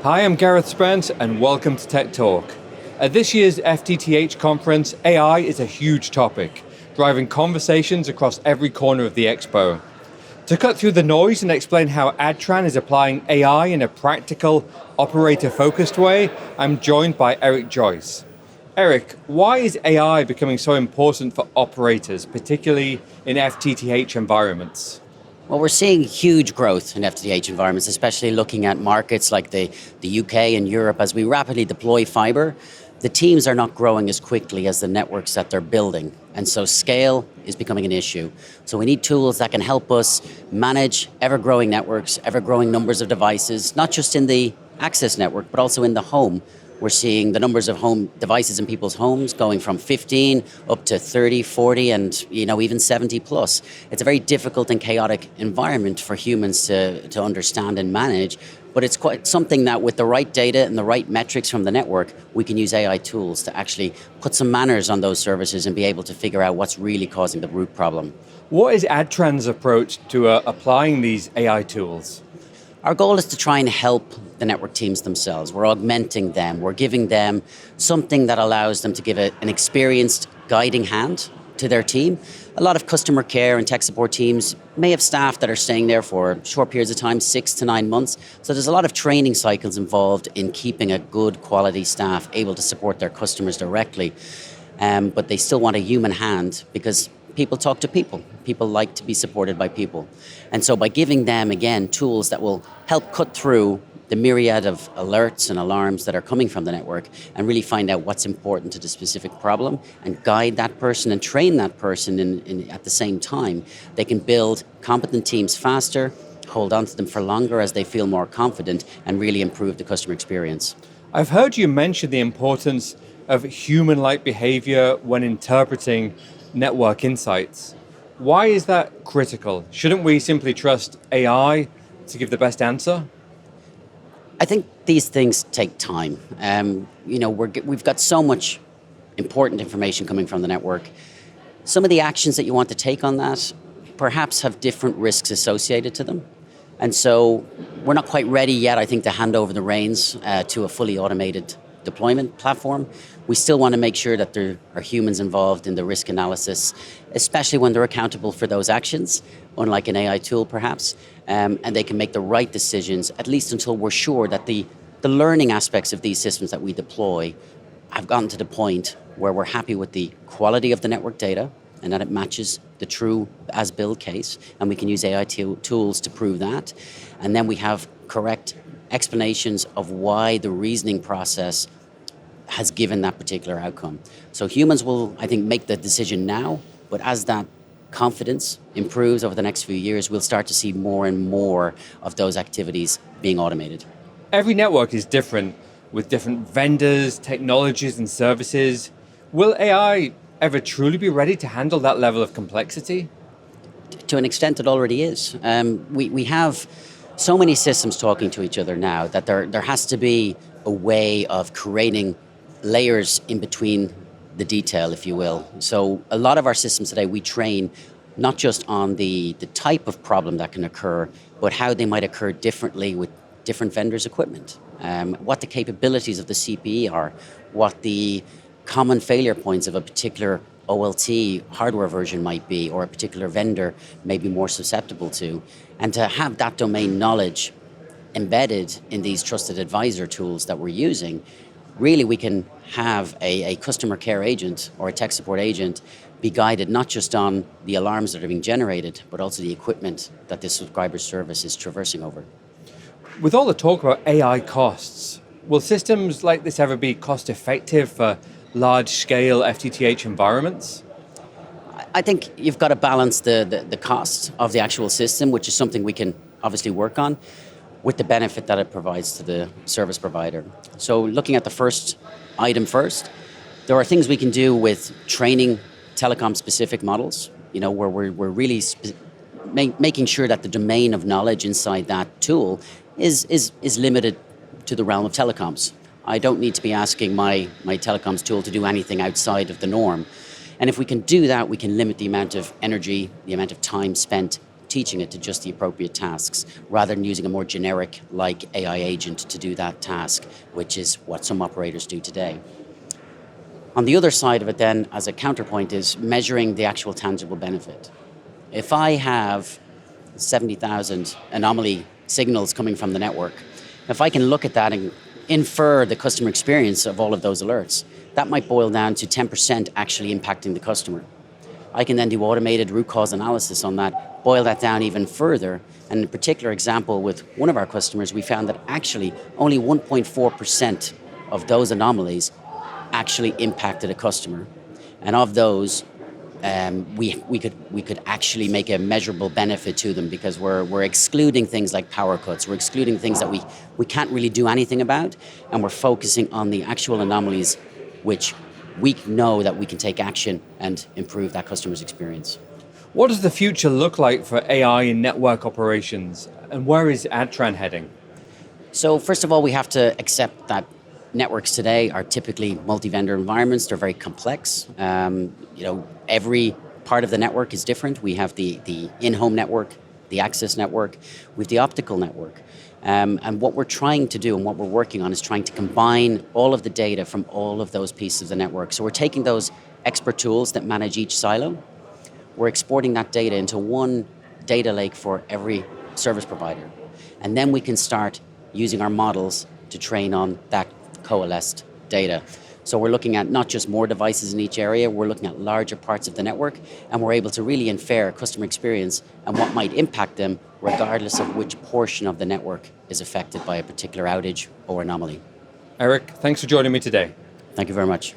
Hi, I'm Gareth Spence and welcome to Tech Talk. At this year's FTTH conference, AI is a huge topic, driving conversations across every corner of the expo. To cut through the noise and explain how Adtran is applying AI in a practical, operator-focused way, I'm joined by Eric Joyce. Eric, why is AI becoming so important for operators, particularly in FTTH environments? Well, we're seeing huge growth in FTTH environments, especially looking at markets like the UK and Europe. As we rapidly deploy fiber, the teams are not growing as quickly as the networks that they're building. And so scale is becoming an issue. So we need tools that can help us manage ever-growing networks, ever-growing numbers of devices, not just in the access network, but also in the home. We're seeing the numbers of home devices in people's homes going from 15 up to 30, 40, and even 70 plus. It's a very difficult and chaotic environment for humans to understand and manage, but it's quite something that with the right data and the right metrics from the network, we can use AI tools to actually put some manners on those services and be able to figure out what's really causing the root problem. What is Adtran's approach to applying these AI tools? Our goal is to try and help the network teams themselves. We're augmenting them. We're giving them something that allows them to give an experienced guiding hand to their team. A lot of customer care and tech support teams may have staff that are staying there for short periods of time, 6 to 9 months. So there's a lot of training cycles involved in keeping a good quality staff able to support their customers directly. But they still want a human hand because people talk to people. People like to be supported by people. And so by giving them, again, tools that will help cut through the myriad of alerts and alarms that are coming from the network and really find out what's important to the specific problem and guide that person and train that person at the same time, they can build competent teams faster, hold on to them for longer as they feel more confident, and really improve the customer experience. I've heard you mention the importance of human-like behavior when interpreting network insights. Why is that critical? Shouldn't we simply trust AI to give the best answer? I think these things take time. We've got so much important information coming from the network. Some of the actions that you want to take on that perhaps have different risks associated to them. And so we're not quite ready yet, I think, to hand over the reins to a fully automated deployment platform. We still want to make sure that there are humans involved in the risk analysis, especially when they're accountable for those actions, unlike an AI tool perhaps, and they can make the right decisions, at least until we're sure that the learning aspects of these systems that we deploy have gotten to the point where we're happy with the quality of the network data and that it matches the true as-built case, and we can use AI tools to prove that. And then we have correct explanations of why the reasoning process has given that particular outcome. So humans will, I think, make the decision now, but as that confidence improves over the next few years, we'll start to see more and more of those activities being automated. Every network is different, with different vendors, technologies, and services. Will AI ever truly be ready to handle that level of complexity? To an extent, it already is. We have so many systems talking to each other now that there has to be a way of creating layers in between the detail, if you will. So a lot of our systems today, we train not just on the type of problem that can occur, but how they might occur differently with different vendors' equipment, what the capabilities of the CPE are, what the common failure points of a particular OLT hardware version might be, or a particular vendor may be more susceptible to. And to have that domain knowledge embedded in these trusted advisor tools that we're using, really we can have a customer care agent or a tech support agent be guided not just on the alarms that are being generated, but also the equipment that this subscriber service is traversing over. With all the talk about AI costs, will systems like this ever be cost effective for large-scale FTTH environments? I think you've got to balance the cost of the actual system, which is something we can obviously work on, with the benefit that it provides to the service provider. So looking at the first item first, there are things we can do with training telecom-specific models, where we're really making sure that the domain of knowledge inside that tool is limited to the realm of telecoms. I don't need to be asking my telecoms tool to do anything outside of the norm. And if we can do that, we can limit the amount of energy, the amount of time spent teaching it to just the appropriate tasks, rather than using a more generic like AI agent to do that task, which is what some operators do today. On the other side of it then, as a counterpoint, is measuring the actual tangible benefit. If I have 70,000 anomaly signals coming from the network, if I can look at that and infer the customer experience of all of those alerts, that might boil down to 10% actually impacting the customer. I can then do automated root cause analysis on that, boil that down even further. And in a particular example with one of our customers, we found that actually only 1.4% of those anomalies actually impacted a customer. And of those, we could actually make a measurable benefit to them, because we're excluding things like power cuts, we're excluding things that we can't really do anything about, and we're focusing on the actual anomalies which we know that we can take action and improve that customer's experience. What does the future look like for AI in network operations, and where is Adtran heading? So first of all, we have to accept that networks today are typically multi-vendor environments. They're very complex. Every part of the network is different. We have the in-home network, the access network, we have the optical network. And what we're trying to do and what we're working on is trying to combine all of the data from all of those pieces of the network. So we're taking those expert tools that manage each silo, we're exporting that data into one data lake for every service provider. And then we can start using our models to train on that coalesced data. So we're looking at not just more devices in each area, we're looking at larger parts of the network, and we're able to really infer customer experience and what might impact them regardless of which portion of the network is affected by a particular outage or anomaly. Eric, thanks for joining me today. Thank you very much.